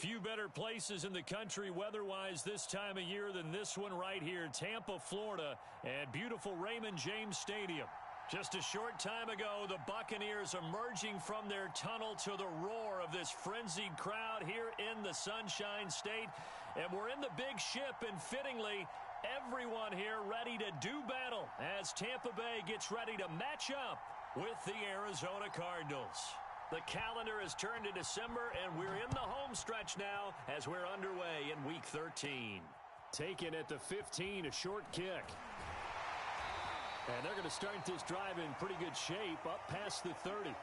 Few better places in the country weather-wise this time of year than this one right here, Tampa, Florida, at beautiful Raymond James Stadium. Just a short time ago, the Buccaneers emerging from their tunnel to the roar of this frenzied crowd here in the Sunshine State. And we're in the big ship, and fittingly, everyone here ready to do battle as Tampa Bay gets ready to match up with the Arizona Cardinals. The calendar has turned to December, and we're in the home stretch now as we're underway in Week 13. Taken at the 15, a short kick. And they're going to start this drive in pretty good shape up past the 30.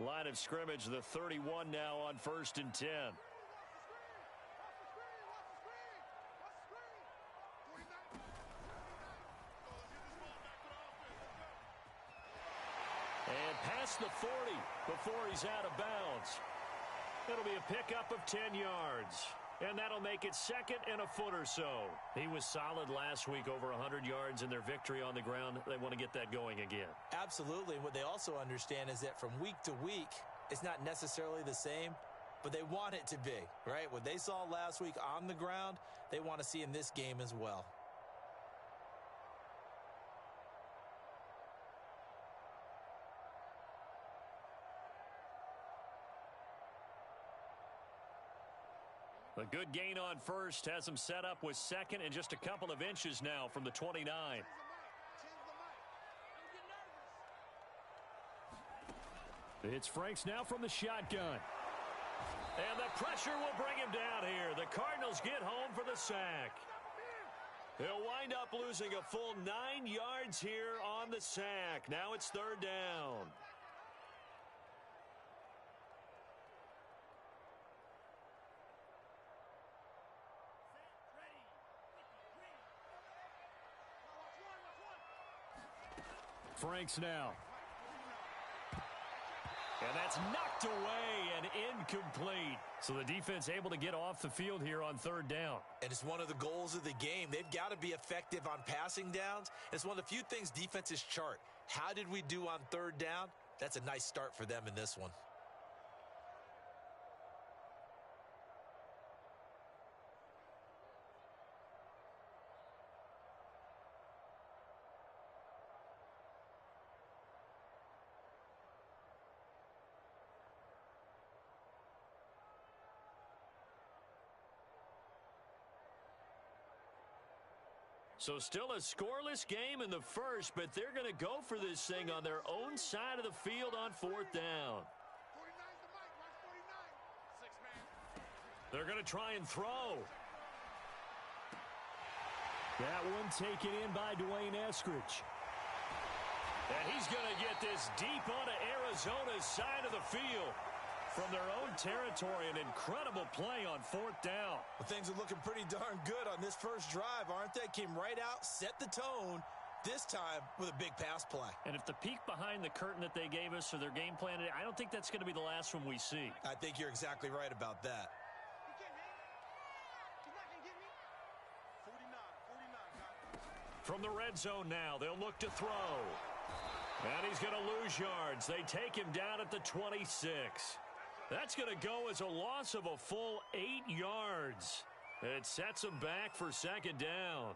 Line of scrimmage, the 31 now on 1st and 10. And past the 40 before he's out of bounds. It'll be a pickup of 10 yards. And that'll make it 2nd and a foot or so. He was solid last week, over 100 yards in their victory on the ground. They want to get that going again. Absolutely. What they also understand is that from week to week, it's not necessarily the same, but they want it to be, right? What they saw last week on the ground, they want to see in this game as well. A good gain on first has him set up with 2nd and just a couple of inches now from the 29. It's Franks now from the shotgun. And the pressure will bring him down here. The Cardinals get home for the sack. They'll wind up losing a full 9 yards here on the sack. Now it's 3rd down. Franks now. And that's knocked away and incomplete. So the defense able to get off the field here on 3rd down. And it's one of the goals of the game. They've got to be effective on passing downs. It's one of the few things defenses chart. How did we do on 3rd down? That's a nice start for them in this one. So still a scoreless game in the first, but they're going to go for this thing on their own side of the field on 4th down. They're going to try and throw. That one taken in by Dwayne Eskridge. And he's going to get this deep onto Arizona's side of the field. From their own territory, an incredible play on 4th down. Well, things are looking pretty darn good on this first drive, aren't they? Came right out, set the tone, this time with a big pass play. And if the peek behind the curtain that they gave us or their game plan, I don't think that's going to be the last one we see. I think you're exactly right about that. From the red zone now, they'll look to throw. And he's going to lose yards. They take him down at the 26. That's going to go as a loss of a full 8 yards. It sets him back for 2nd down.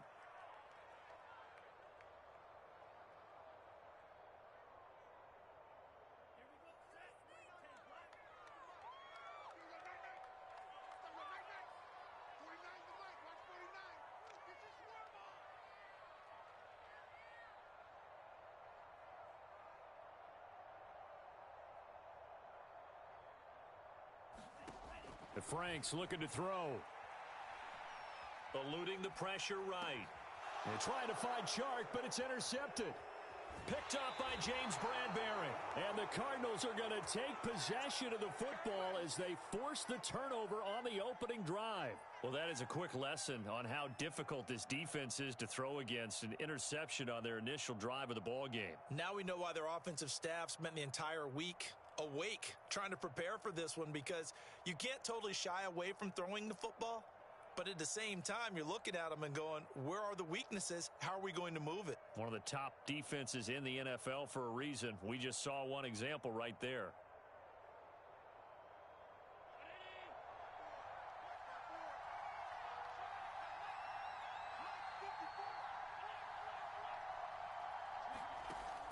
Franks looking to throw. Eluding the pressure right. They're trying to find Chark, but it's intercepted. Picked up by James Bradbury. And the Cardinals are going to take possession of the football as they force the turnover on the opening drive. Well, that is a quick lesson on how difficult this defense is to throw against. An interception on their initial drive of the ball game. Now we know why their offensive staff spent the entire week awake, trying to prepare for this one, because you can't totally shy away from throwing the football. But at the same time, you're looking at them and going, where are the weaknesses? How are we going to move it? One of the top defenses in the NFL for a reason. We just saw one example right there.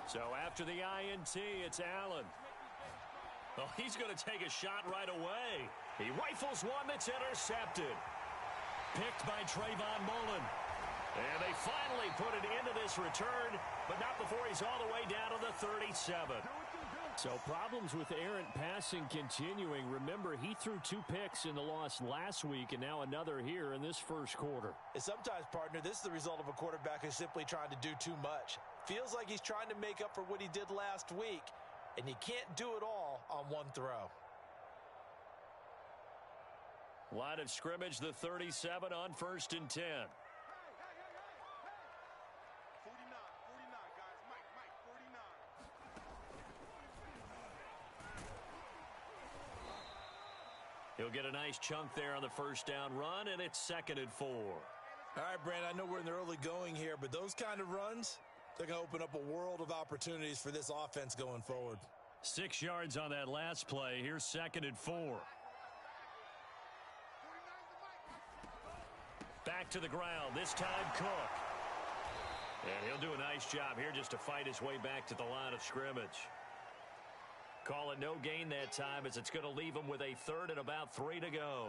So after the INT, it's Allen. Oh, he's going to take a shot right away. He rifles one that's intercepted. Picked by Trayvon Mullen. And they finally put it into this return, but not before he's all the way down to the 37. So problems with errant passing continuing. Remember, he threw 2 picks in the loss last week, and now another here in this first quarter. And sometimes, partner, this is the result of a quarterback who's simply trying to do too much. Feels like he's trying to make up for what he did last week, and you can't do it all on one throw. Line of scrimmage, the 37 on 1st and 10. 49, guys. Mike, 49. He'll get a nice chunk there on the first down run, and it's 2nd and 4. All right, Brandon, I know we're in the early going here, but those kind of runs, they're going to open up a world of opportunities for this offense going forward. 6 yards on that last play. Here's 2nd and 4. Back to the ground, this time Cook. And he'll do a nice job here just to fight his way back to the line of scrimmage. Call it no gain that time, as it's going to leave him with a 3rd and about 3 to go.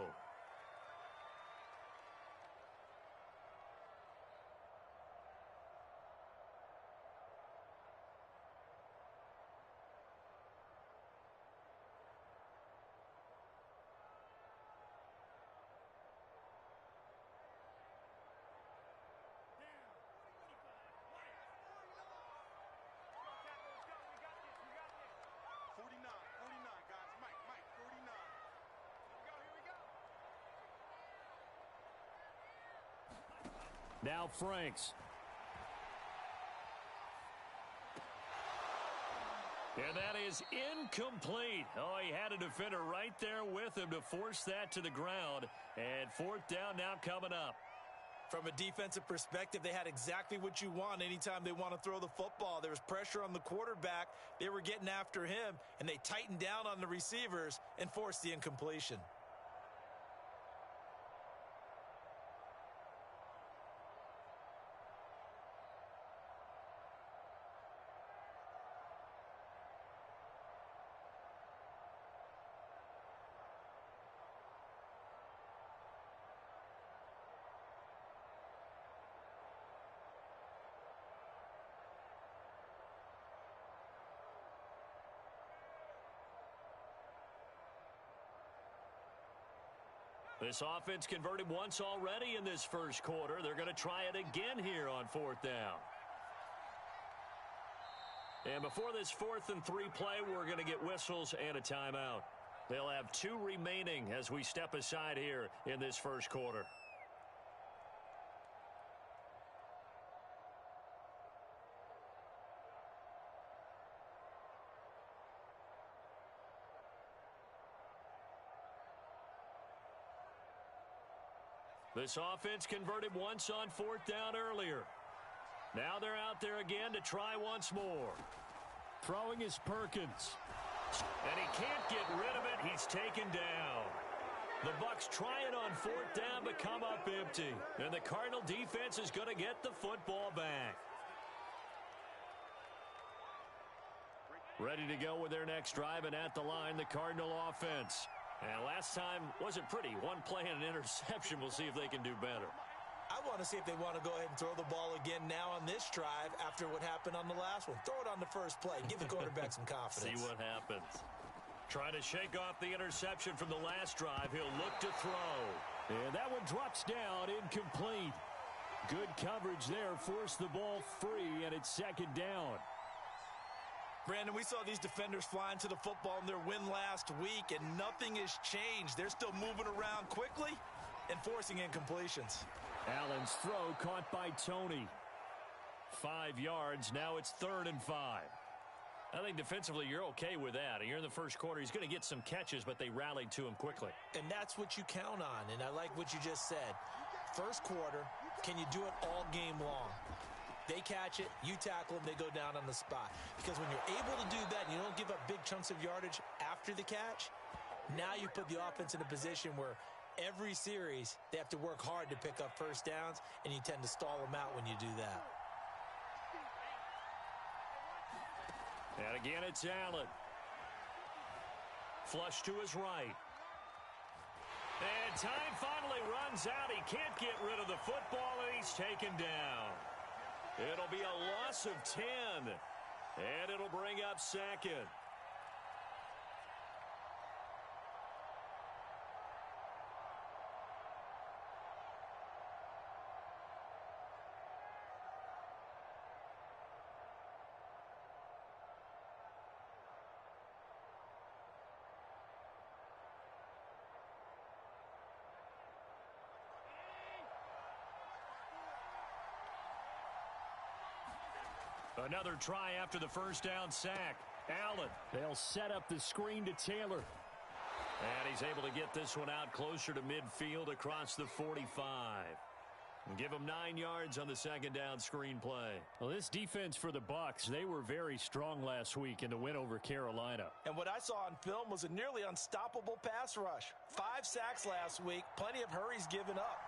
Now Franks. And that is incomplete. Oh, he had a defender right there with him to force that to the ground. And 4th down now coming up. From a defensive perspective, they had exactly what you want anytime they want to throw the football. There was pressure on the quarterback. They were getting after him, and they tightened down on the receivers and forced the incompletion. This offense converted once already in this first quarter. They're going to try it again here on 4th down. And before this 4th and 3 play, we're going to get whistles and a timeout. They'll have 2 remaining as we step aside here in this first quarter. This offense converted once on 4th down earlier. Now they're out there again to try once more. Throwing is Perkins. And he can't get rid of it. He's taken down. The Bucs try it on 4th down but come up empty. And the Cardinal defense is going to get the football back. Ready to go with their next drive, and at the line, the Cardinal offense. And last time wasn't pretty. 1 play and an interception. We'll see if they can do better. I want to see if they want to go ahead and throw the ball again now on this drive after what happened on the last one. Throw it on the first play. Give the quarterback some confidence. See what happens. Trying to shake off the interception from the last drive. He'll look to throw. And that one drops down, incomplete. Good coverage there. Forced the ball free, and it's 2nd down. Brandon, we saw these defenders flying to the football in their win last week, and nothing has changed. They're still moving around quickly and forcing incompletions. Allen's throw caught by Tony. 5 yards. Now it's 3rd and 5. I think defensively you're okay with that. You're in the first quarter. He's going to get some catches, but they rallied to him quickly. And that's what you count on, and I like what you just said. First quarter, can you do it all game long? They catch it, you tackle them, they go down on the spot. Because when you're able to do that and you don't give up big chunks of yardage after the catch, now you put the offense in a position where every series they have to work hard to pick up first downs, and you tend to stall them out when you do that. And again, it's Allen. Flush to his right. And time finally runs out. He can't get rid of the football, and he's taken down. It'll be a loss of 10, and it'll bring up second. Another try after the first down sack. Allen. They'll set up the screen to Taylor. And he's able to get this one out closer to midfield across the 45. And give him 9 yards on the second down screen play. Well, this defense for the Bucs, they were very strong last week in the win over Carolina. And what I saw on film was a nearly unstoppable pass rush. 5 sacks last week, plenty of hurries given up.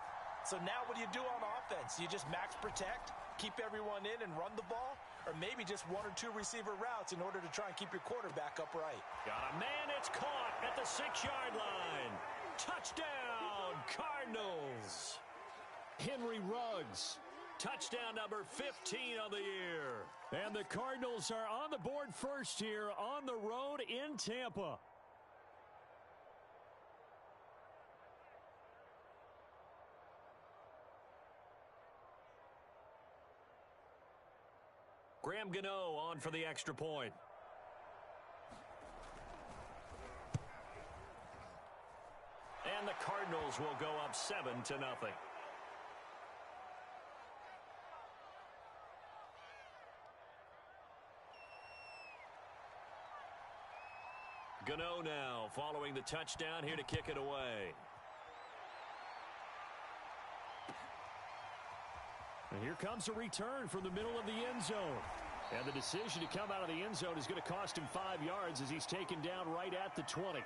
So now what do you do on offense? You just max protect, keep everyone in and run the ball? Or maybe just 1 or 2 receiver routes in order to try and keep your quarterback upright. Got a man, it's caught at the 6-yard line. Touchdown, Cardinals. Henry Ruggs. Touchdown number 15 on the year. And the Cardinals are on the board first here on the road in Tampa. Graham Gano on for the extra point. And the Cardinals will go up 7-0. Gano now following the touchdown here to kick it away. And here comes a return from the middle of the end zone. And the decision to come out of the end zone is going to cost him 5 yards as he's taken down right at the 20.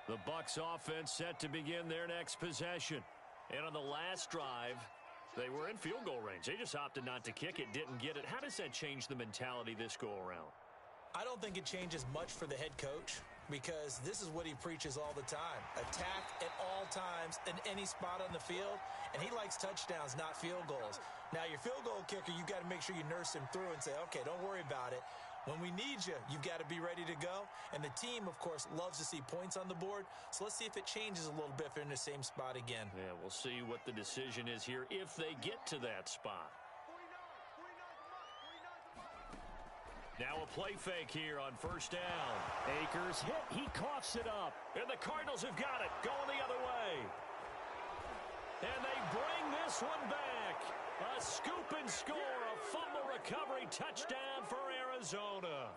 The Bucs offense set to begin their next possession. And on the last drive, they were in field goal range. They just opted not to kick it, didn't get it. How does that change the mentality this go around? I don't think it changes much for the head coach, because this is what he preaches all the time. Attack at all times in any spot on the field, and he likes touchdowns, not field goals. Now, your field goal kicker, you've got to make sure you nurse him through and say, okay, don't worry about it. When we need you, you've got to be ready to go. And the team, of course, loves to see points on the board. So let's see if it changes a little bit if they're in the same spot again. Yeah, we'll see what the decision is here if they get to that spot. Now a play fake here on first down. Akers hit. He coughs it up. And the Cardinals have got it. Going the other way. And they bring this one back. A scoop and score. A fumble recovery touchdown for Arizona.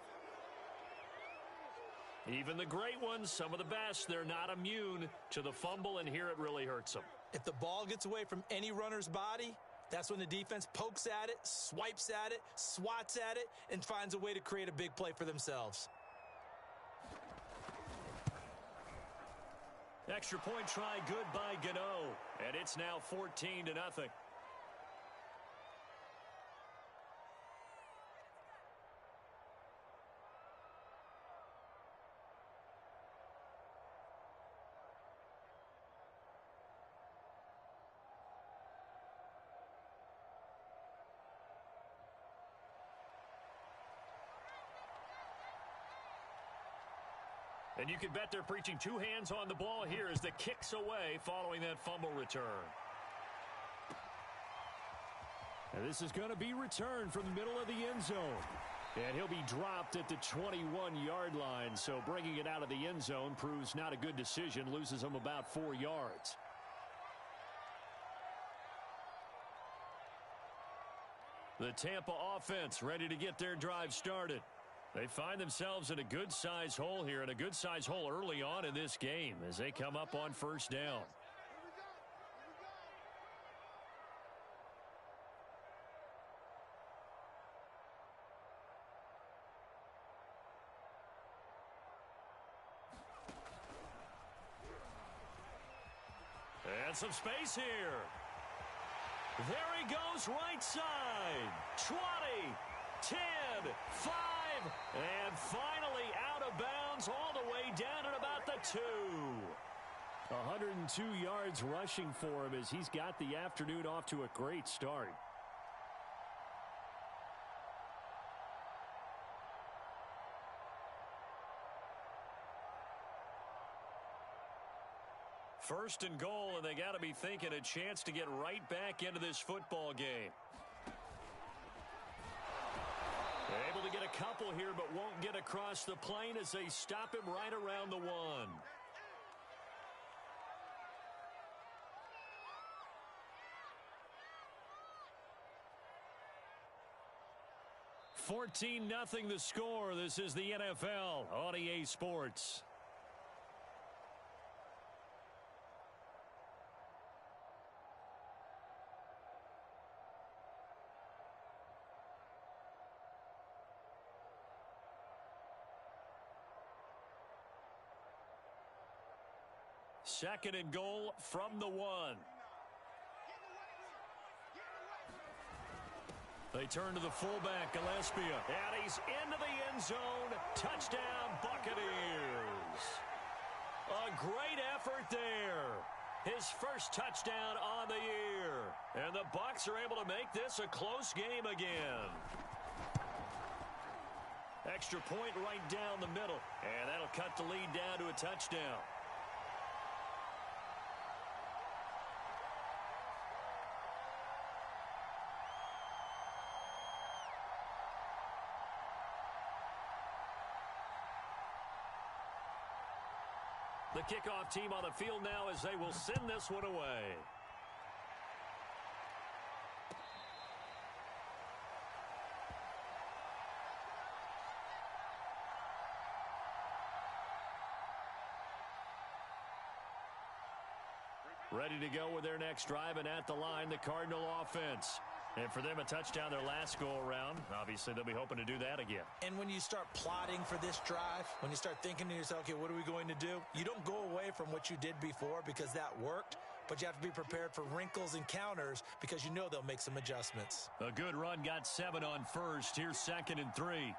Even the great ones, some of the best, they're not immune to the fumble, and here it really hurts them. If the ball gets away from any runner's body, that's when the defense pokes at it, swipes at it, swats at it, and finds a way to create a big play for themselves. Extra point try good by Gano, and it's now 14-0. And you can bet they're preaching 2 hands on the ball here as the kick's away following that fumble return. And this is going to be returned from the middle of the end zone. And he'll be dropped at the 21-yard line. So bringing it out of the end zone proves not a good decision. Loses him about 4 yards. The Tampa offense ready to get their drive started. They find themselves in a good-sized hole here, and a good-sized hole early on in this game as they come up on first down. And some space here. There he goes, right side. 20, 10, 5, and finally out of bounds all the way down at about the 2. 102 yards rushing for him as he's got the afternoon off to a great start. First and goal, and they got to be thinking a chance to get right back into this football game. They're able to get a couple here, but won't get across the plane as they stop him right around the 1. $14-0 the score. This is the NFL on EA Sports. Second and goal from the 1. They turn to the fullback, Gillespie, and he's into the end zone. Touchdown, Buccaneers. A great effort there. His first touchdown on the year. And the Bucs are able to make this a close game again. Extra point right down the middle, and that'll cut the lead down to a touchdown. The kickoff team on the field now as they will send this one away. Ready to go with their next drive, and at the line, the Cardinal offense. And for them, a touchdown their last go-around. Obviously, they'll be hoping to do that again. And when you start plotting for this drive, when you start thinking to yourself, okay, what are we going to do? You don't go away from what you did before because that worked, but you have to be prepared for wrinkles and counters because you know they'll make some adjustments. A good run, got 7 on first. Here's 2nd and 3.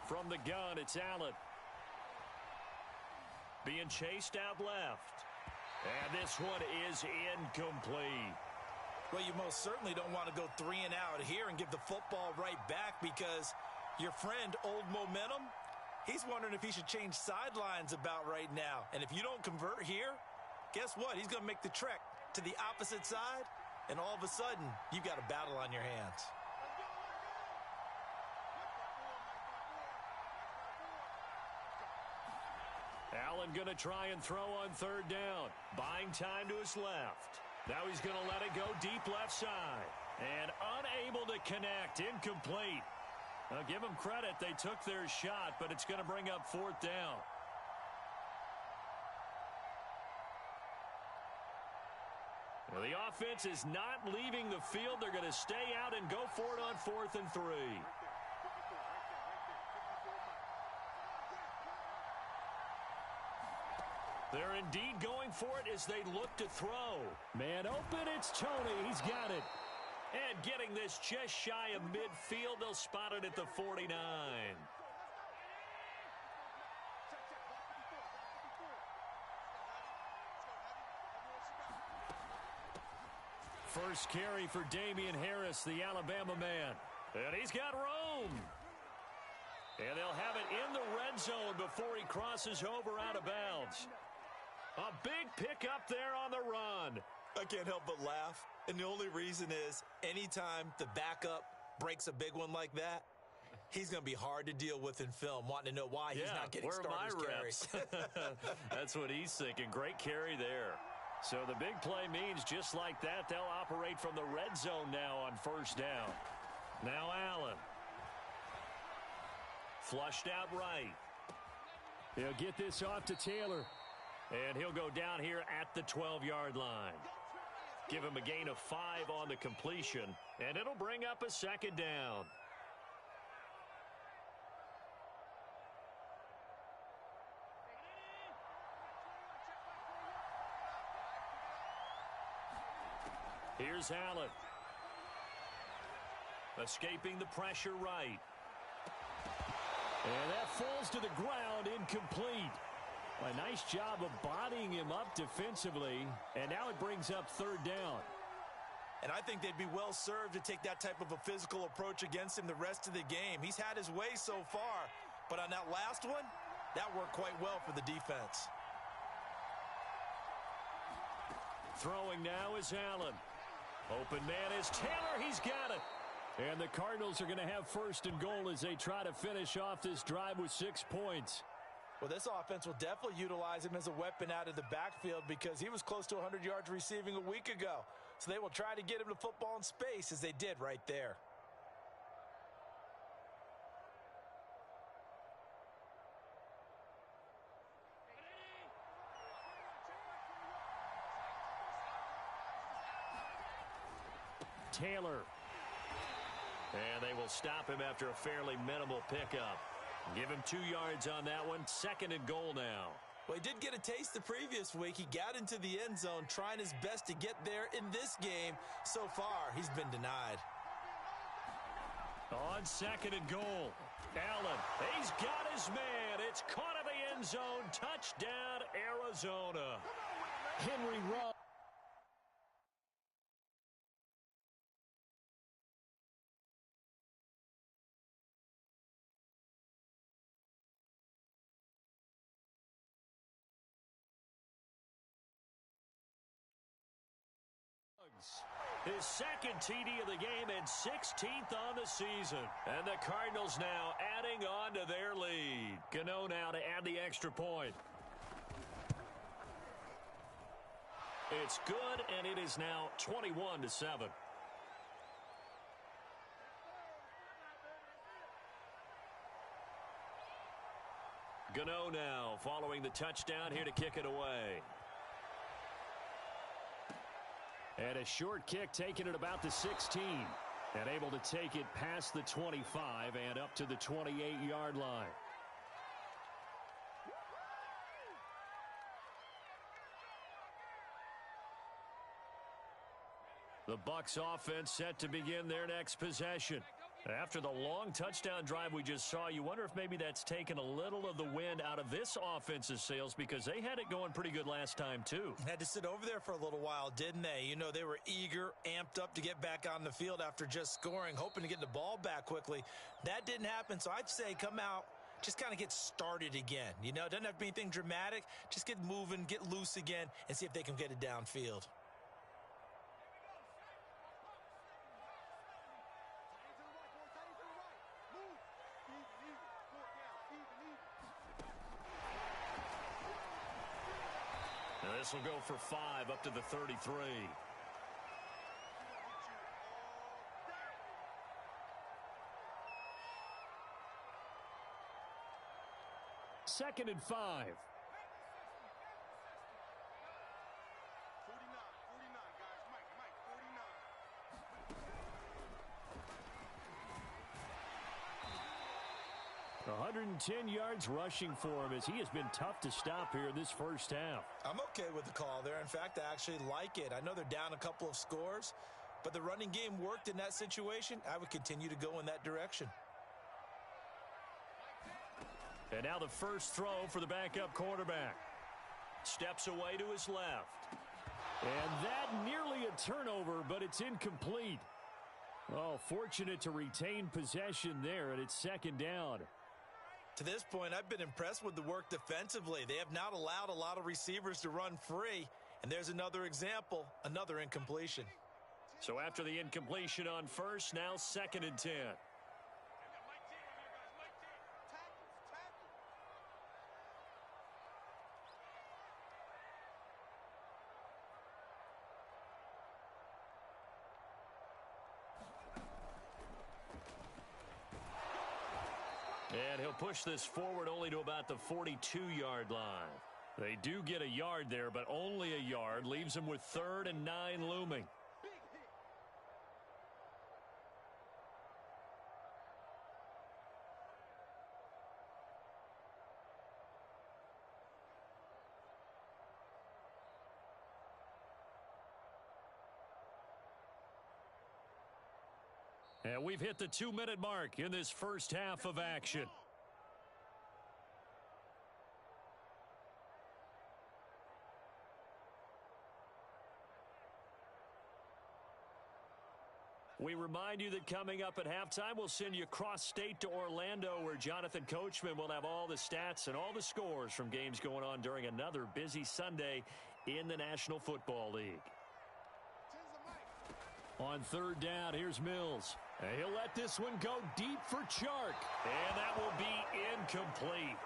From the gun, it's Allen. Being chased out left. And this one is incomplete. Well, you most certainly don't want to go 3 and out here and give the football right back because your friend, Old Momentum, he's wondering if he should change sidelines about right now. And if you don't convert here, guess what? He's going to make the trek to the opposite side, and all of a sudden, you've got a battle on your hands. Allen going to try and throw on 3rd down. Buying time to his left. Now he's going to let it go deep left side. And unable to connect. Incomplete. Now give them credit. They took their shot, but it's going to bring up 4th down. Well, the offense is not leaving the field. They're going to stay out and go for it on 4th and 3. They're indeed going for it as they look to throw. Man open, it's Tony. He's got it. And getting this just shy of midfield, they'll spot it at the 49. First carry for Damian Harris, the Alabama man. And he's got room. And they'll have it in the red zone before he crosses over out of bounds. A big pickup there on the run. I can't help but laugh. And the only reason is anytime the backup breaks a big one like that, He's going to be hard to deal with in film, wanting to know why he's not getting starters carries. That's what he's thinking. Great carry there. So the big play means just like that, they'll operate from the red zone now on first down. Now Allen. Flushed out right. He'll get this off to Taylor. And he'll go down here at the 12-yard line. Give him a gain of 5 on the completion, and it'll bring up a second down. Here's Allen. Escaping the pressure right. And that falls to the ground, incomplete. A nice job of bodying him up defensively, and now it brings up third down. And I think they'd be well served to take that type of a physical approach against him the rest of the game. He's had his way so far, but on that last one, that worked quite well for the defense. Throwing now is Allen. Open man is Taylor. He's got it. And the Cardinals are going to have first and goal as they try to finish off this drive with 6 points. Well, this offense will definitely utilize him as a weapon out of the backfield because he was close to 100 yards receiving a week ago. So they will try to get him the football in space as they did right there. Taylor. And they will stop him after a fairly minimal pickup. Give him 2 yards on that one. Second and goal now. Well, he did get a taste the previous week. He got into the end zone, trying his best to get there in this game. So far, he's been denied. On second and goal, Allen, he's got his man. It's caught in the end zone. Touchdown, Arizona. Henry Ruggs. His second TD of the game and 16th on the season. And the Cardinals now adding on to their lead. Gano now to add the extra point. It's good, and it is now 21-7. Gano now following the touchdown here to kick it away. And a short kick taken at about the 16. And able to take it past the 25 and up to the 28-yard line. The Bucs offense set to begin their next possession. After the long touchdown drive we just saw, you wonder if maybe that's taken a little of the wind out of this offense's sails because they had it going pretty good last time, too. Had to sit over there for a little while, didn't they? You know, they were eager, amped up to get back on the field after just scoring, hoping to get the ball back quickly. That didn't happen, so I'd say come out, just kind of get started again. You know, it doesn't have to be anything dramatic. Just get moving, get loose again, and see if they can get it downfield. This will go for 5 up to the 33. Second and 5. 110 yards rushing for him as he has been tough to stop here this first half. I'm okay with the call there. In fact, I actually like it. I know they're down a couple of scores, but the running game worked in that situation. I would continue to go in that direction. And now the first throw for the backup quarterback. Steps away to his left. And that nearly a turnover, but it's incomplete. Oh, fortunate to retain possession there, and it's second down. To this point, I've been impressed with the work defensively. They have not allowed a lot of receivers to run free. And there's another example, another incompletion. So after the incompletion on first, now second and 10. And he'll push this forward only to about the 42-yard line. They do get a yard there, but only a yard. Leaves them with 3rd and 9 looming. And we've hit the 2-minute mark in this first half of action. We remind you that coming up at halftime, we'll send you cross-state to Orlando, where Jonathan Coachman will have all the stats and all the scores from games going on during another busy Sunday in the National Football League. On 3rd down, here's Mills. And he'll let this one go deep for Chark. And that will be incomplete.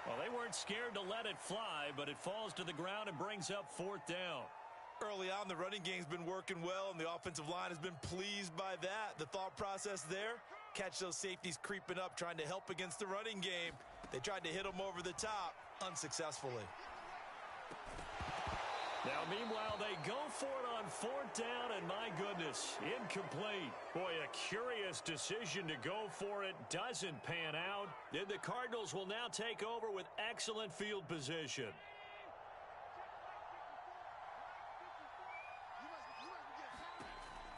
Well, they weren't scared to let it fly, but it falls to the ground and brings up 4th down. Early on, the running game's been working well, and the offensive line has been pleased by that. The thought process there, catch those safeties creeping up, trying to help against the running game. They tried to hit them over the top, unsuccessfully. Now, meanwhile, they go for it on 4th down, and my goodness, incomplete. Boy, a curious decision to go for it. Doesn't pan out. Then the Cardinals will now take over with excellent field position.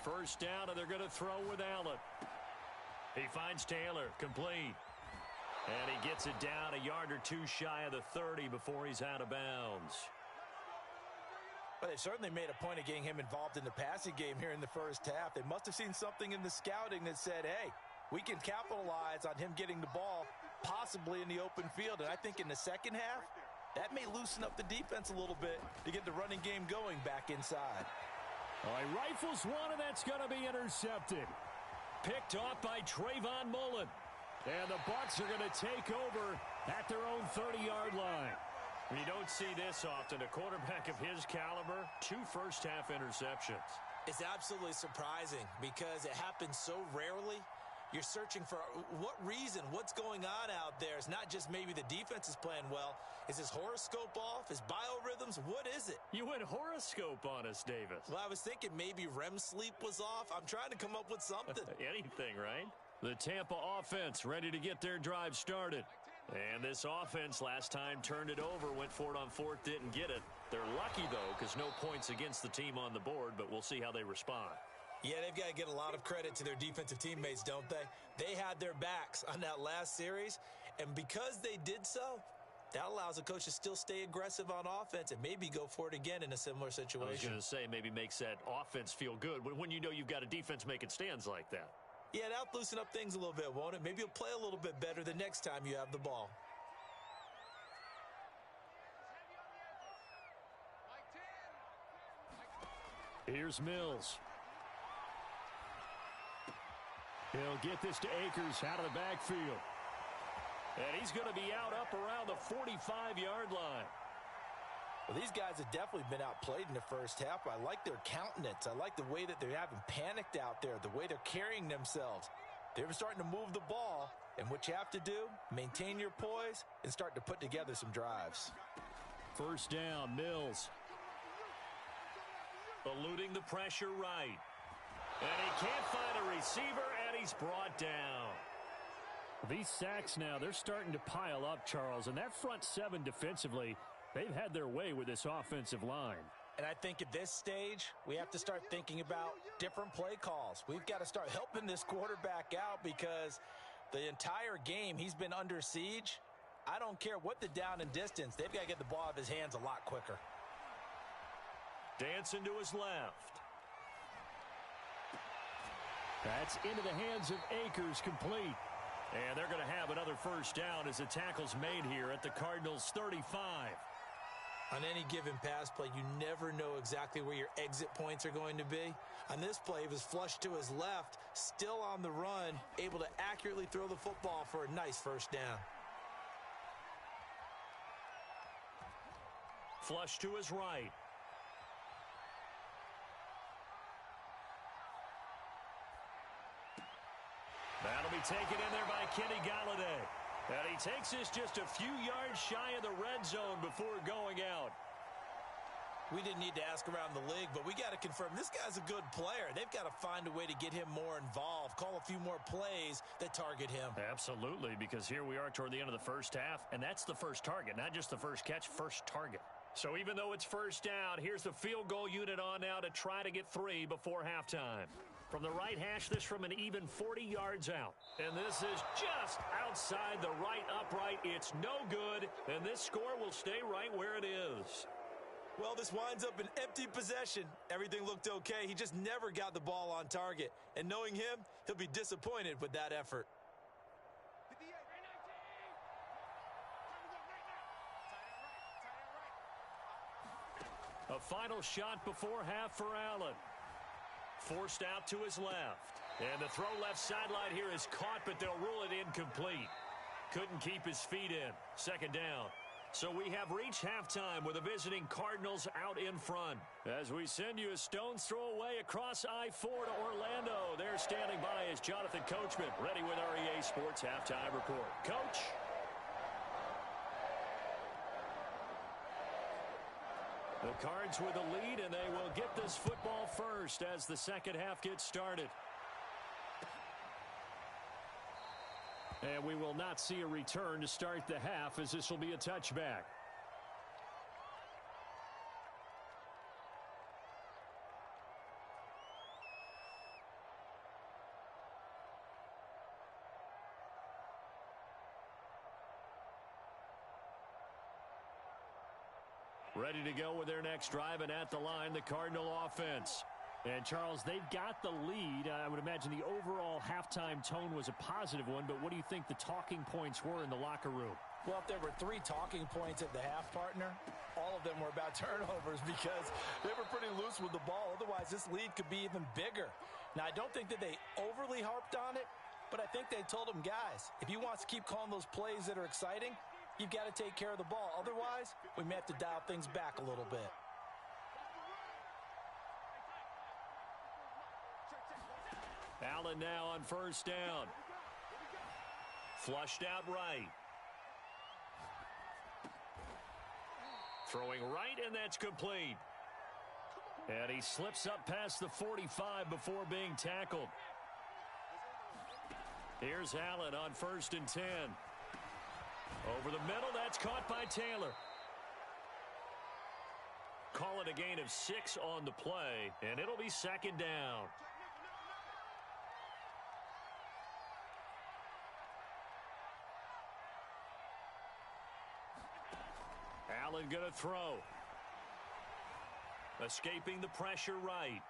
First down, and they're going to throw with Allen. He finds Taylor, complete. And he gets it down a yard or two shy of the 30 before he's out of bounds. But they certainly made a point of getting him involved in the passing game here in the first half. They must have seen something in the scouting that said, hey, we can capitalize on him getting the ball possibly in the open field. And I think in the second half, that may loosen up the defense a little bit to get the running game going back inside. All right, rifles one, and that's going to be intercepted. Picked off by Trayvon Mullen. And the Bucs are going to take over at their own 30-yard line. You don't see this often. A quarterback of his caliber, 2 first-half interceptions. It's absolutely surprising because it happens so rarely. You're searching for what reason, what's going on out there. It's not just maybe the defense is playing well. Is his horoscope off? His biorhythms? What is it? You went horoscope on us, Davis. Well, I was thinking maybe REM sleep was off. I'm trying to come up with something. Anything, right? The Tampa offense ready to get their drive started. And this offense last time turned it over, went for it on 4th, didn't get it. They're lucky, though, because no points against the team on the board, but we'll see how they respond. Yeah, they've got to get a lot of credit to their defensive teammates, don't they? They had their backs on that last series, and because they did so, that allows the coach to still stay aggressive on offense and maybe go for it again in a similar situation. I was going to say, maybe makes that offense feel good when you know you've got a defense making stands like that. Yeah, that'll loosen up things a little bit, won't it? Maybe you'll play a little bit better the next time you have the ball. Here's Mills. He'll get this to Akers out of the backfield. And he's going to be out up around the 45-yard line. Well, these guys have definitely been outplayed in the first half. I like their countenance. I like the way that they're having panicked out there, the way they're carrying themselves. They're starting to move the ball, and what you have to do, maintain your poise and start to put together some drives. First down, Mills. Eluding the pressure right. And he can't find a receiver, and he's brought down. These sacks now, they're starting to pile up, Charles, and that front 7 defensively, they've had their way with this offensive line. And I think at this stage, we have to start thinking about different play calls. We've got to start helping this quarterback out because the entire game he's been under siege. I don't care what the down and distance. They've got to get the ball out of his hands a lot quicker. Dancing to his left. That's into the hands of Akers, complete. And they're going to have another first down as the tackle's made here at the Cardinals' 35. On any given pass play, you never know exactly where your exit points are going to be. On this play, he was flushed to his left, still on the run, able to accurately throw the football for a nice first down. Flush to his right. That'll be taken in there by Kenny Galladay. And he takes this just a few yards shy of the red zone before going out. We didn't need to ask around the league, but we got to confirm this guy's a good player. They've got to find a way to get him more involved, call a few more plays that target him. Absolutely, because here we are toward the end of the first half, and that's the first target, not just the first catch, first target. So even though it's first down, here's the field goal unit on now to try to get 3 before halftime. From the right hash, this from an even 40 yards out. And this is just outside the right upright. It's no good, and this score will stay right where it is. Well, this winds up an empty possession. Everything looked okay. He just never got the ball on target. And knowing him, he'll be disappointed with that effort. A final shot before half for Allen. Forced out to his left. And the throw left sideline here is caught, but they'll rule it incomplete. Couldn't keep his feet in. Second down. So we have reached halftime with the visiting Cardinals out in front. As we send you a stone's throw away across I-4 to Orlando. There standing by is Jonathan Coachman, ready with our EA Sports Halftime Report. Coach? The Cards with the lead, and they will get this football first as the second half gets started. And we will not see a return to start the half, as this will be a touchback. Ready to go with their next drive, and at the line, the Cardinal offense. And, Charles, they've got the lead. I would imagine the overall halftime tone was a positive one, but what do you think the talking points were in the locker room? Well, if there were 3 talking points at the half, partner, all of them were about turnovers because they were pretty loose with the ball. Otherwise, this lead could be even bigger. Now, I don't think that they overly harped on it, but I think they told them, guys, if you want to keep calling those plays that are exciting, you've got to take care of the ball. Otherwise, we may have to dial things back a little bit. Allen now on first down. Flushed out right. Throwing right, and that's complete. And he slips up past the 45 before being tackled. Here's Allen on 1st and 10. Over the middle, that's caught by Taylor. Call it a gain of 6 on the play, and it'll be second down. Allen going to throw. Escaping the pressure right.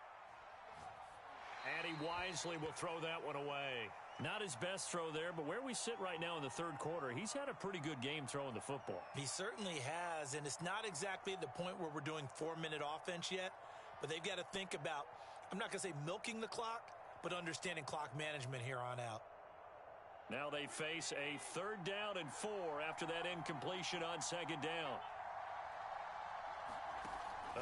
And he wisely will throw that one away. Not his best throw there, but where we sit right now in the third quarter, he's had a pretty good game throwing the football. He certainly has, and it's not exactly at the point where we're doing 4-minute offense yet, but they've got to think about, I'm not going to say milking the clock, but understanding clock management here on out. Now they face a 3rd down and 4 after that incompletion on 2nd down.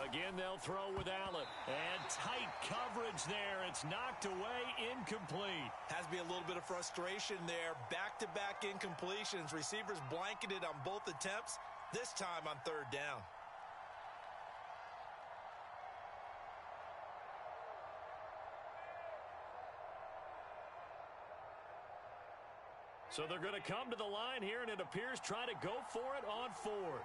Again, they'll throw with Allen. And tight coverage there. It's knocked away, incomplete. Has to be a little bit of frustration there. Back-to-back incompletions. Receivers blanketed on both attempts, this time on 3rd down. So they're going to come to the line here, and it appears try to go for it on 4th.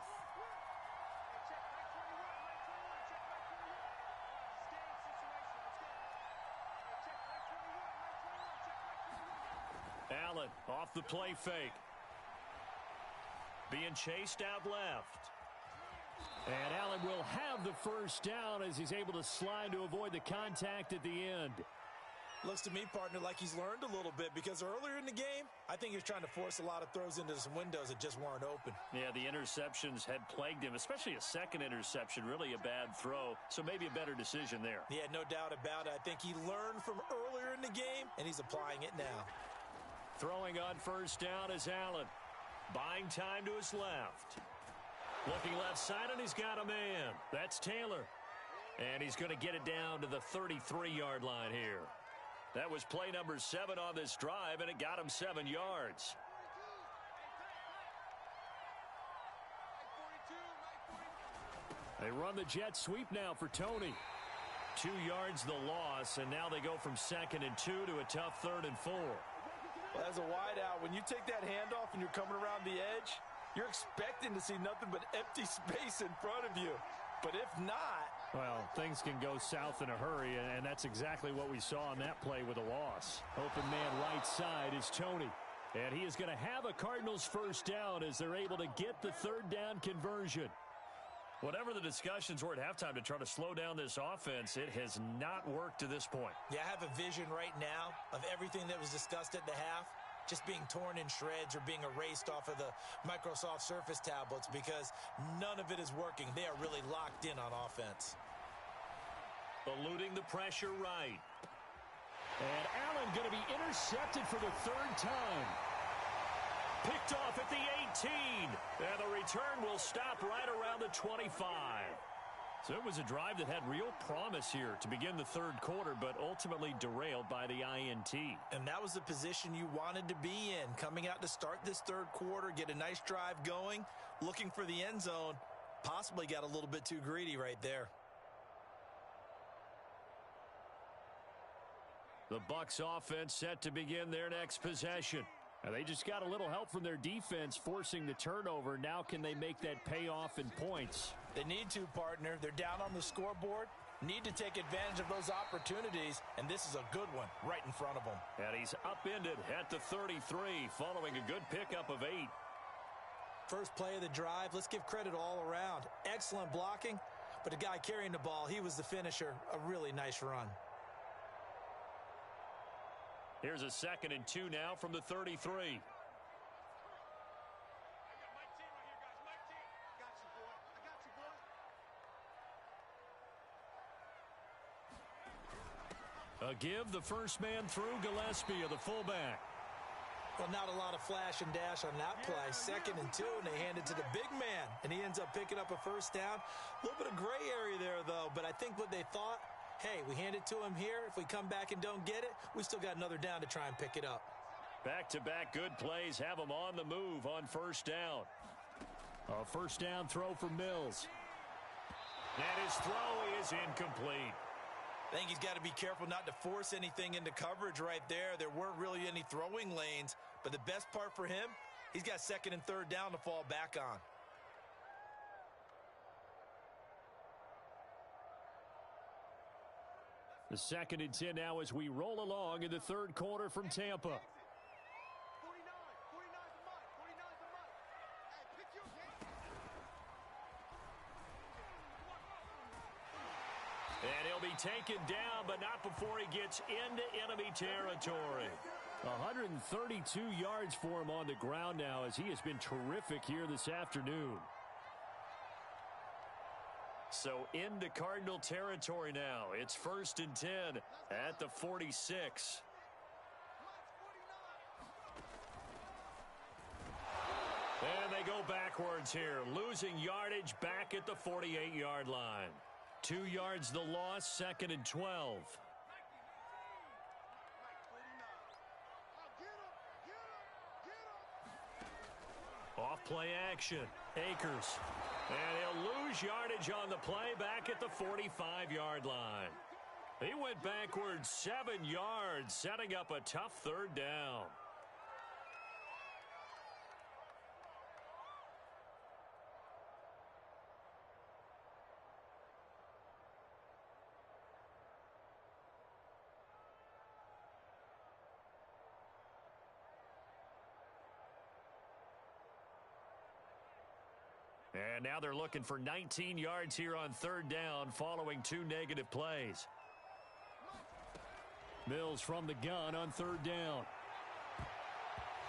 Allen off the play fake. Being chased out left. And Allen will have the first down as he's able to slide to avoid the contact at the end. Looks to me, partner, like he's learned a little bit because earlier in the game, I think he was trying to force a lot of throws into some windows that just weren't open. Yeah, the interceptions had plagued him, especially a second interception, really a bad throw. So maybe a better decision there. Yeah, no doubt about it. I think he learned from earlier in the game, and he's applying it now. Throwing on first down is Allen. Buying time to his left. Looking left side, and he's got a man. That's Taylor. And he's going to get it down to the 33-yard line here. That was play number 7 on this drive, and it got him 7 yards. They run the jet sweep now for Tony. 2 yards the loss, and now they go from 2nd and 2 to a tough 3rd and 4. Well, as a wideout, when you take that handoff and you're coming around the edge, you're expecting to see nothing but empty space in front of you. But if not... Well, things can go south in a hurry, and that's exactly what we saw on that play with a loss. Open man right side is Tony. And he is going to have a Cardinals first down as they're able to get the 3rd down conversion. Whatever the discussions were at halftime to try to slow down this offense, it has not worked to this point. Yeah, I have a vision right now of everything that was discussed at the half just being torn in shreds or being erased off of the Microsoft Surface tablets because none of it is working. They are really locked in on offense. Eluding the pressure right. And Allen going to be intercepted for the 3rd time. Picked off at the 18. And the return will stop right around the 25. So it was a drive that had real promise here to begin the 3rd quarter, but ultimately derailed by the INT. And that was the position you wanted to be in, coming out to start this 3rd quarter, get a nice drive going, looking for the end zone. Possibly got a little bit too greedy right there. The Bucs offense set to begin their next possession. And they just got a little help from their defense forcing the turnover. Now can they make that pay off in points? They need to, partner. They're down on the scoreboard. Need to take advantage of those opportunities, and this is a good one right in front of them. And he's upended at the 33 following a good pickup of 8. First play of the drive, let's give credit all around. Excellent blocking, but the guy carrying the ball, he was the finisher. A really nice run. Here's a 2nd and 2 now from the 33. A give, the first man through, Gillespie of the fullback. Well, not a lot of flash and dash on that play. 2nd and 2, and they hand it to the big man, and he ends up picking up a first down. A little bit of gray area there, though, but I think what they thought, hey, we hand it to him here. If we come back and don't get it, we still got another down to try and pick it up. Back-to-back good plays have him on the move on first down. A first down throw for Mills. And his throw is incomplete. I think he's got to be careful not to force anything into coverage right there. There weren't really any throwing lanes, but the best part for him, he's got 2nd and 3rd down to fall back on. The 2nd and 10 now as we roll along in the 3rd quarter from Tampa. And he'll be taken down, but not before he gets into enemy territory. 132 yards for him on the ground now as he has been terrific here this afternoon. So into Cardinal territory now. It's 1st and 10 at the 46. And they go backwards here, losing yardage back at the 48-yard line. 2 yards the loss, 2nd and 12. Off play action. Akers. And he'll lose yardage on the play back at the 45-yard line. He went backwards 7 yards, setting up a tough 3rd down. And now they're looking for 19 yards here on 3rd down following 2 negative plays. Mills from the gun on 3rd down.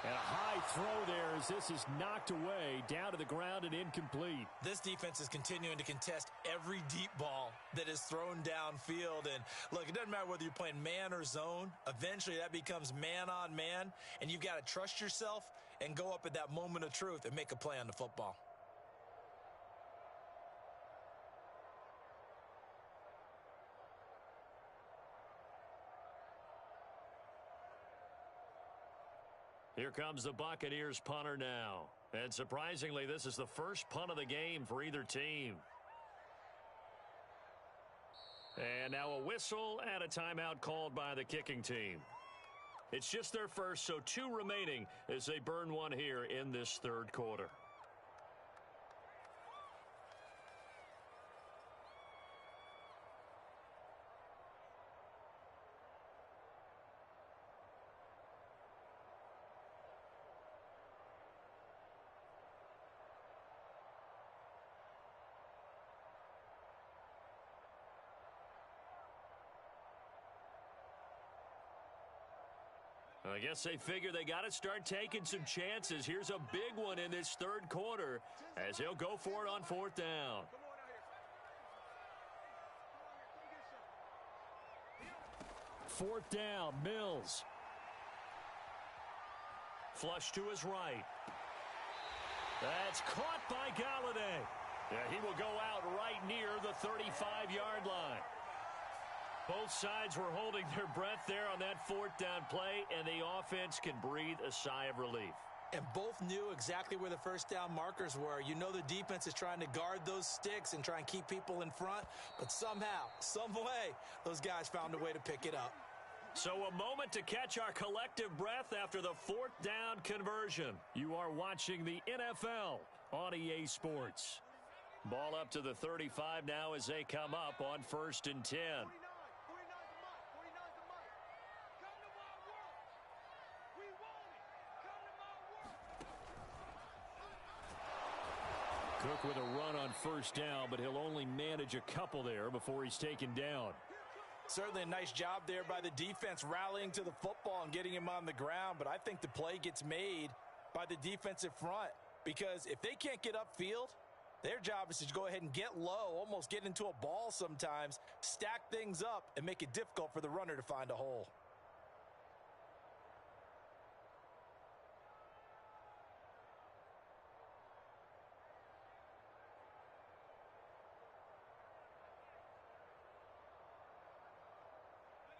And a high throw there as this is knocked away, down to the ground and incomplete. This defense is continuing to contest every deep ball that is thrown downfield. And look, it doesn't matter whether you're playing man or zone. Eventually that becomes man on man, and you've got to trust yourself and go up at that moment of truth and make a play on the football. Here comes the Buccaneers punter now. And surprisingly, this is the first punt of the game for either team. And now a whistle and a timeout called by the kicking team. It's just their first, so 2 remaining as they burn one here in this third quarter. I guess they figure they got to start taking some chances. Here's a big one in this third quarter as he'll go for it on 4th down. 4th down, Mills. Flush to his right. That's caught by Galladay. Yeah, he will go out right near the 35-yard line. Both sides were holding their breath there on that 4th down play, and the offense can breathe a sigh of relief. And both knew exactly where the first down markers were. You know the defense is trying to guard those sticks and try and keep people in front, but somehow, some way, those guys found a way to pick it up. So a moment to catch our collective breath after the 4th down conversion. You are watching the NFL on EA Sports. Ball up to the 35 now as they come up on 1st and 10. Cook with a run on 1st down, but he'll only manage a couple there before he's taken down. Certainly a nice job there by the defense rallying to the football and getting him on the ground, but I think the play gets made by the defensive front because if they can't get upfield, their job is to go ahead and get low, almost get into a ball sometimes, stack things up, and make it difficult for the runner to find a hole.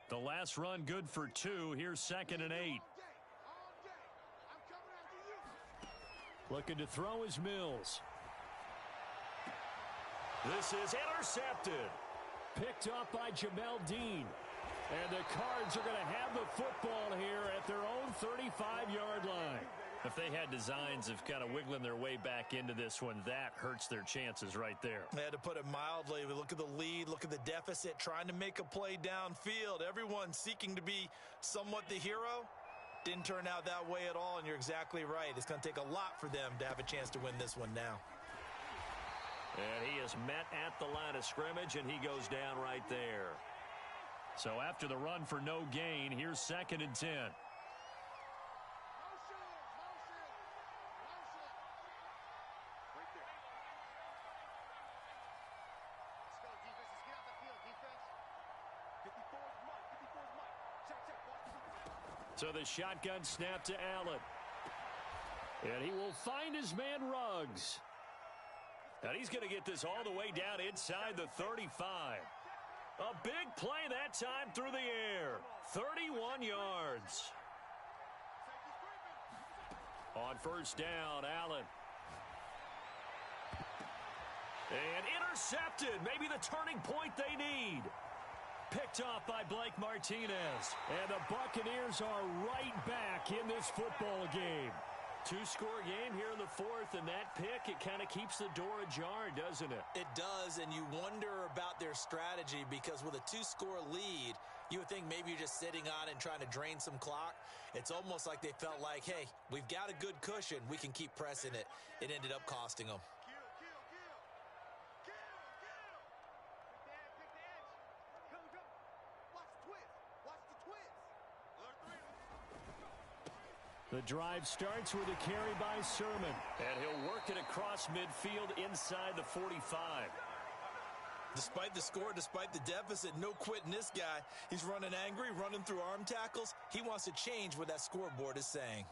The last run good for 2. Here's 2nd and 8. Looking to throw is Mills. This is intercepted. Picked up by Jamel Dean. And the Cards are going to have the football here at their own 35-yard line. If they had designs of kind of wiggling their way back into this one, that hurts their chances right there. They had to put it mildly. We look at the lead, look at the deficit, trying to make a play downfield. Everyone seeking to be somewhat the hero. Didn't turn out that way at all, and you're exactly right. It's going to take a lot for them to have a chance to win this one now. And he is met at the line of scrimmage, and he goes down right there. So after the run for no gain, here's 2nd and 10. So the shotgun snap to Allen. And he will find his man Ruggs. And he's going to get this all the way down inside the 35. A big play that time through the air. 31 yards. On 1st down, Allen. And intercepted. Maybe the turning point they need. Picked off by Blake Martinez. And the Buccaneers are right back in this football game. 2-score game here in the 4th, and that pick, it kind of keeps the door ajar, doesn't it? It does, and you wonder about their strategy because with a 2-score lead, you would think maybe you're just sitting on it and trying to drain some clock. It's almost like they felt like, hey, we've got a good cushion. We can keep pressing it. It ended up costing them. The drive starts with a carry by Sermon. And he'll work it across midfield inside the 45. Despite the score, despite the deficit, no quitting this guy. He's running angry, running through arm tackles. He wants to change what that scoreboard is saying.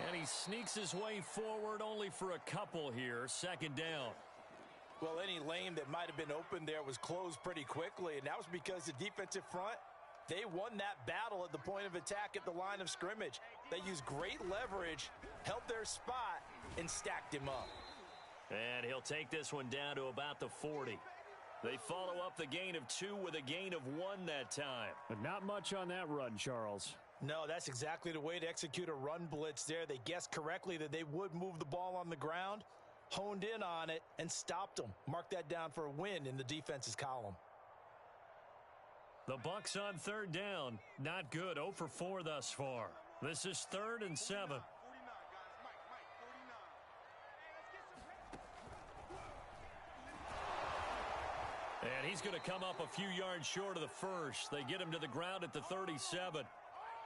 And he sneaks his way forward only for a couple here. 2nd down. Well, any lane that might have been open there was closed pretty quickly, and that was because the defensive front, They won that battle at the point of attack at the line of scrimmage. They used great leverage, held their spot, and stacked him up. And he'll take this one down to about the 40. They follow up the gain of 2 with a gain of 1 that time. But not much on that run, Charles. No, that's exactly the way to execute a run blitz there. They guessed correctly that they would move the ball on the ground, honed in on it, and stopped them. Mark that down for a win in the defense's column. The Bucs on 3rd down. Not good. 0 for 4 thus far. This is 3rd and 7. And he's going to come up a few yards short of the first. They get him to the ground at the 37.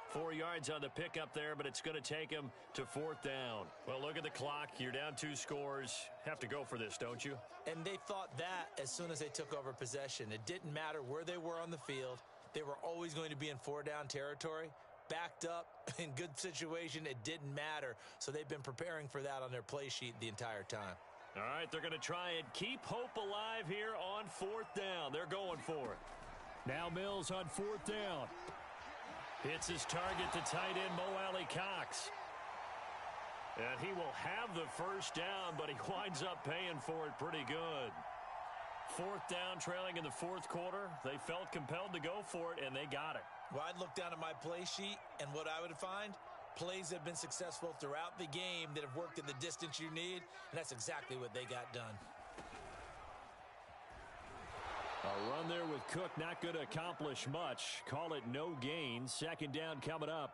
4 yards on the pickup there, but it's going to take him to 4th down. Well, look at the clock. You're down 2 scores. Have to go for this, don't you? And they thought that as soon as they took over possession. It didn't matter where they were on the field. They were always going to be in 4-down territory. Backed up, in good situation, it didn't matter. So they've been preparing for that on their play sheet the entire time. All right, they're going to try and keep hope alive here on 4th down. They're going for it. Now Mills on 4th down. Hits his target to tight end Mo Alley Cox. And he will have the first down, but he winds up paying for it pretty good. 4th down, trailing in the 4th quarter. They felt compelled to go for it, and they got it. Well, I'd look down at my play sheet, and what I would find, plays that have been successful throughout the game that have worked in the distance you need, and that's exactly what they got done. A run there with Cook, not going to accomplish much. Call it no gain. 2nd down coming up.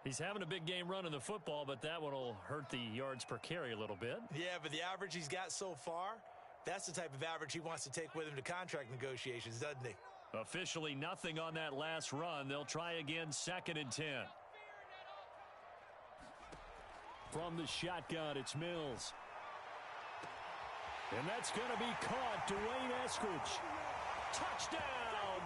He's having a big game running the football, but that one will hurt the yards per carry a little bit. Yeah, but the average he's got so far, that's the type of average he wants to take with him to contract negotiations, doesn't he? Officially nothing on that last run. They'll try again, 2nd and 10. From the shotgun, it's Mills. And that's going to be caught. Dwayne Eskridge. Touchdown,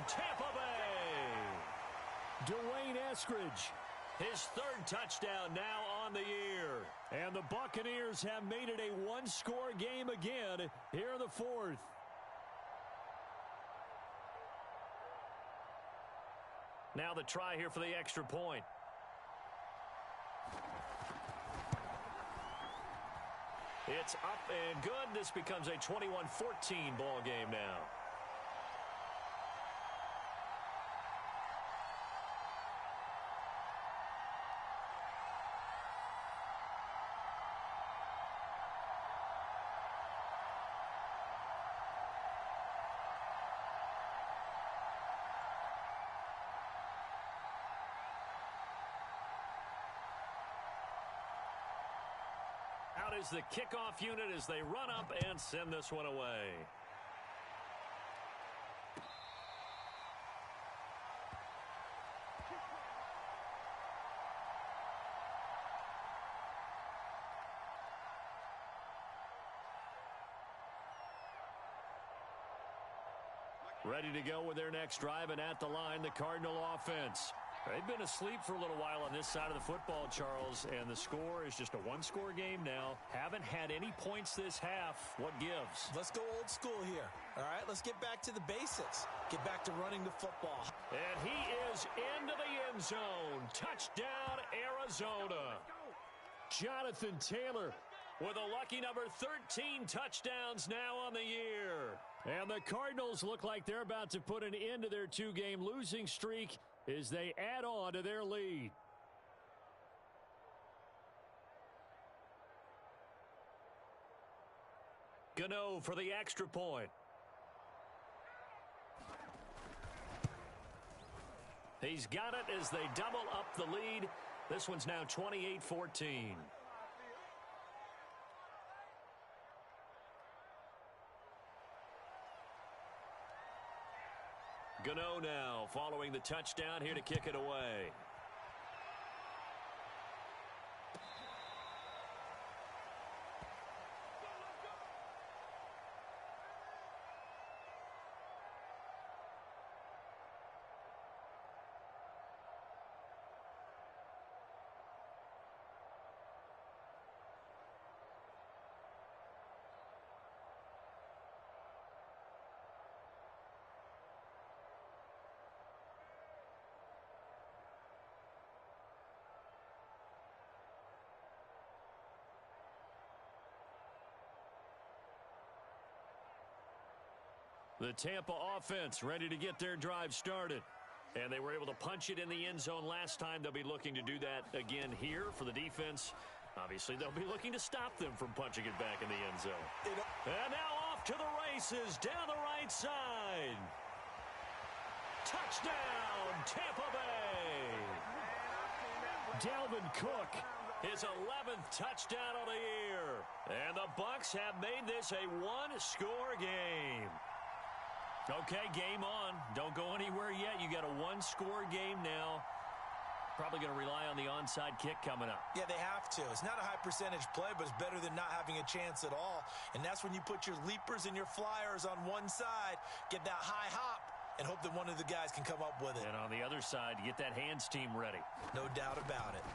Tampa Bay. Dwayne Eskridge. His 3rd touchdown now on the year. And the Buccaneers have made it a 1-score game again here in the 4th. Now the try here for the extra point. It's up and good. This becomes a 21-14 ball game now. Out is the kickoff unit as they run up and send this one away. Ready to go with their next drive, and at the line, the Cardinal offense. They've been asleep for a little while on this side of the football, Charles, and the score is just a 1-score game now. Haven't had any points this half. What gives? Let's go old school here. All right, let's get back to the basics. Get back to running the football. And he is into the end zone. Touchdown, Arizona. Jonathan Taylor with a lucky number 13 touchdowns now on the year. And the Cardinals look like they're about to put an end to their 2-game losing streak as they add on to their lead. Gano for the extra point. He's got it as they double up the lead. This one's now 28-14. Gano now following the touchdown here to kick it away. The Tampa offense ready to get their drive started. And they were able to punch it in the end zone last time. They'll be looking to do that again here for the defense. Obviously, they'll be looking to stop them from punching it back in the end zone. And now off to the races down the right side. Touchdown, Tampa Bay. Dalvin Cook, his 11th touchdown of the year. And the Bucs have made this a one-score game. Okay, game on. Don't go anywhere yet. You got a one-score game now. Probably going to rely on the onside kick coming up. Yeah, they have to. It's not a high-percentage play, but it's better than not having a chance at all. And that's when you put your leapers and your flyers on one side, get that high hop, and hope that one of the guys can come up with it. And on the other side, get that hands team ready. No doubt about it.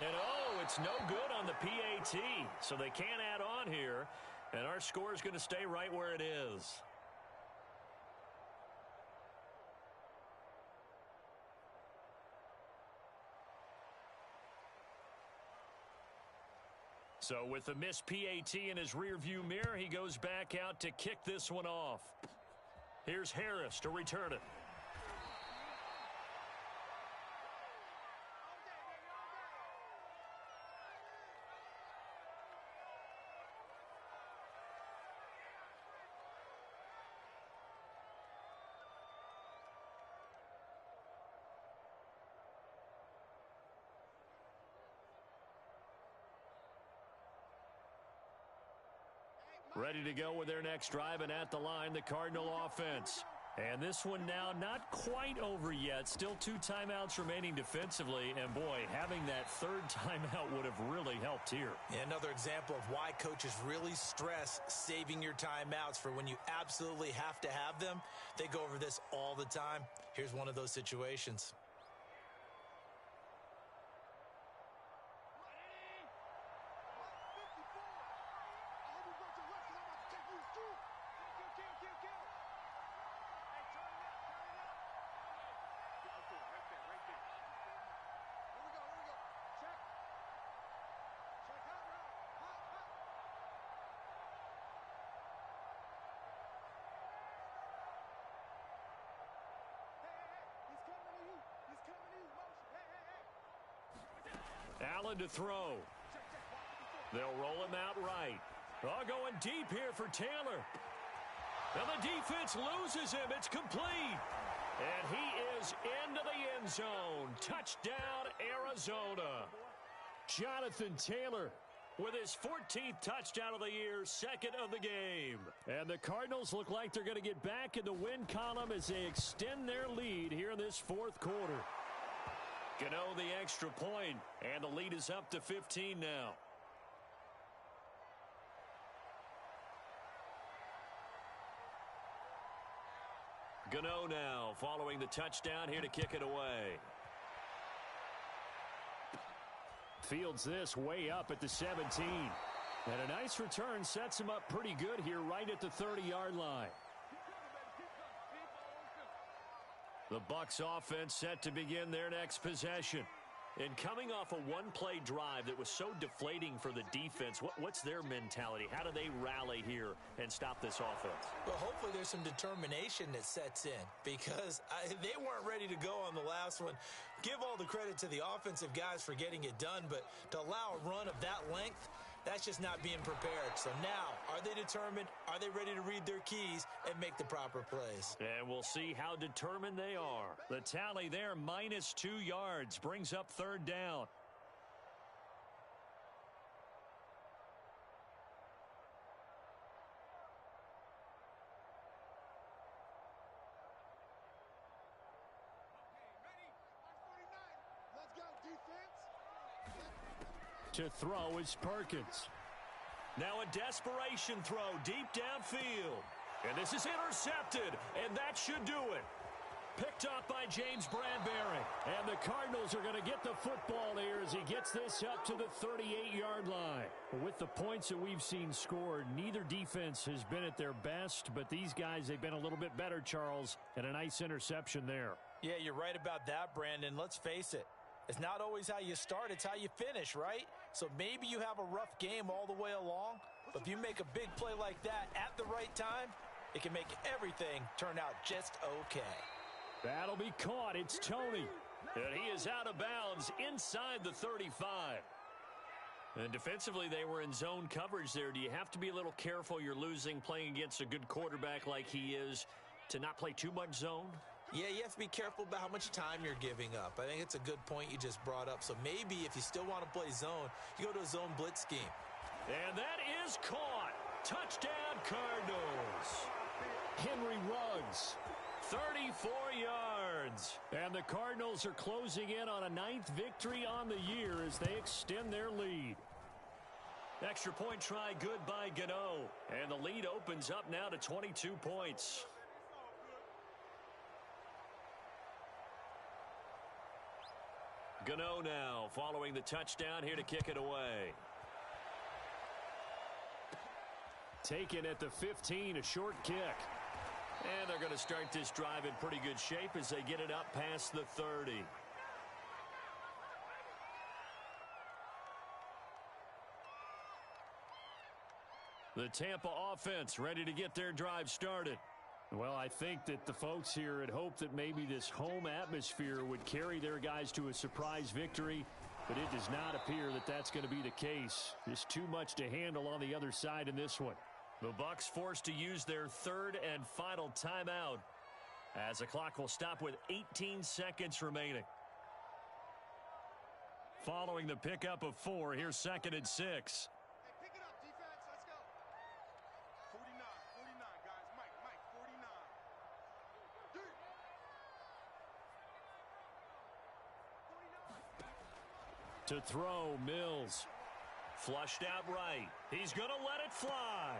And, it's no good on the PAT, so they can't add on here. And our score is going to stay right where it is. So with the missed PAT in his rearview mirror, he goes back out to kick this one off. Here's Harris to return it. Ready to go with their next drive, and at the line, the Cardinal offense. And this one now not quite over yet. Still 2 timeouts remaining defensively. And, boy, having that third timeout would have really helped here. Yeah, another example of why coaches really stress saving your timeouts for when you absolutely have to have them. They go over this all the time. Here's one of those situations. Allen to throw. They'll roll him out right. Going deep here for Taylor. And the defense loses him. It's complete. And he is into the end zone. Touchdown, Arizona. Jonathan Taylor with his 14th touchdown of the year, second of the game. And the Cardinals look like they're going to get back in the win column as they extend their lead here in this fourth quarter. Gano the extra point, and the lead is up to 15 now. Gano now following the touchdown here to kick it away. Fields this way up at the 17. And a nice return sets him up pretty good here right at the 30-yard line. The Bucs offense set to begin their next possession. And coming off a one-play drive that was so deflating for the defense, what's their mentality? How do they rally here and stop this offense? Well, hopefully there's some determination that sets in because they weren't ready to go on the last one. Give all the credit to the offensive guys for getting it done, but to allow a run of that length, that's just not being prepared. So now, are they determined? Are they ready to read their keys and make the proper plays? And we'll see how determined they are. The tally there, -2 yards, brings up third down. To throw is Perkins. Now a desperation throw deep downfield. And this is intercepted, and that should do it. Picked off by James Bradbury. And the Cardinals are going to get the football here as he gets this up to the 38-yard line. With the points that we've seen scored, neither defense has been at their best, but these guys, they've been a little bit better, Charles, and a nice interception there. Yeah, you're right about that, Brandon. Let's face it. It's not always how you start, it's how you finish, right? So maybe you have a rough game all the way along, But if you make a big play like that at the right time, it can make everything turn out just okay. That'll be caught. It's Tony. And he is out of bounds inside the 35. And defensively, they were in zone coverage there. Do you have to be a little careful you're losing playing against a good quarterback like he is to not play too much zone? Yeah, you have to be careful about how much time you're giving up. I think it's a good point you just brought up. So maybe if you still want to play zone, you go to a zone blitz scheme. And that is caught. Touchdown, Cardinals. Henry Ruggs, 34 yards. And the Cardinals are closing in on a 9th victory on the year as they extend their lead. Extra point try good by Gano. And the lead opens up now to 22 points. Gano now following the touchdown here to kick it away. Taken at the 15, a short kick. And they're going to start this drive in pretty good shape as they get it up past the 30. The Tampa offense ready to get their drive started. Well, I think that the folks here had hoped that maybe this home atmosphere would carry their guys to a surprise victory, but it does not appear that that's going to be the case. Just too much to handle on the other side in this one. The Bucs forced to use their third and final timeout as the clock will stop with 18 seconds remaining. Following the pickup of 4, here's 2nd and 6. Hey, pick it up, defense. Let's go. 49, guys. Mike, 49. To throw, Mills. Flushed out right. He's going to let it fly.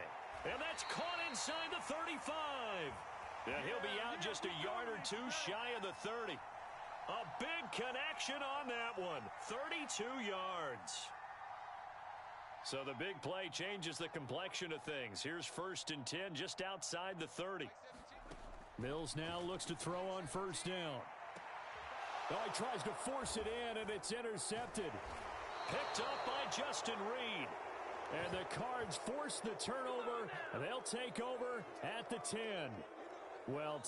And that's caught inside the 35. And he'll be out just a yard or two shy of the 30. A big connection on that one. 32 yards. So the big play changes the complexion of things. Here's 1st and 10 just outside the 30. Mills now looks to throw on 1st down. Oh, he tries to force it in, and it's intercepted. Picked up by Justin Reed. And the Cards force the turnover, and they'll take over at the 10. Well,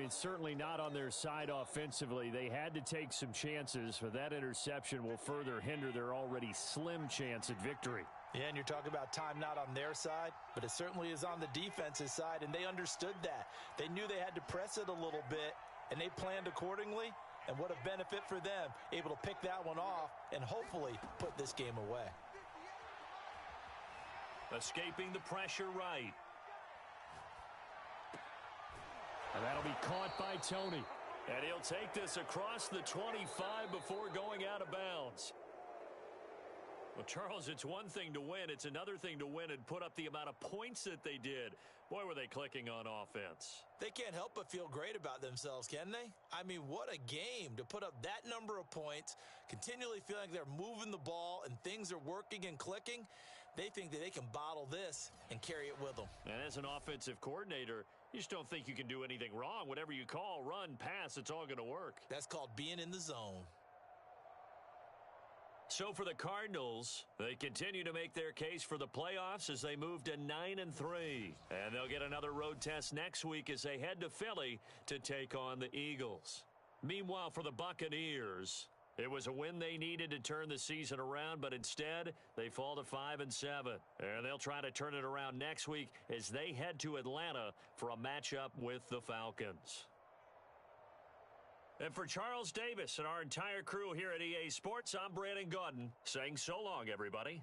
certainly not on their side offensively. They had to take some chances, but that interception will further hinder their already slim chance at victory. Yeah, and you're talking about time not on their side, but it certainly is on the defensive side, and they understood that. They knew they had to press it a little bit, and they planned accordingly, and what a benefit for them, able to pick that one off and hopefully put this game away. Escaping the pressure right. And that'll be caught by Tony. And he'll take this across the 25 before going out of bounds. Well, Charles, it's one thing to win. It's another thing to win and put up the amount of points that they did. Boy, were they clicking on offense. They can't help but feel great about themselves, can they? I mean, what a game to put up that number of points, continually feeling like they're moving the ball and things are working and clicking. They think that they can bottle this and carry it with them. And as an offensive coordinator, you just don't think you can do anything wrong. Whatever you call, run, pass, it's all going to work. That's called being in the zone. So for the Cardinals, they continue to make their case for the playoffs as they move to 9-3. And they'll get another road test next week as they head to Philly to take on the Eagles. Meanwhile, for the Buccaneers, it was a win they needed to turn the season around, but instead they fall to 5-7. And they'll try to turn it around next week as they head to Atlanta for a matchup with the Falcons. And for Charles Davis and our entire crew here at EA Sports, I'm Brandon Gaudin saying so long, everybody.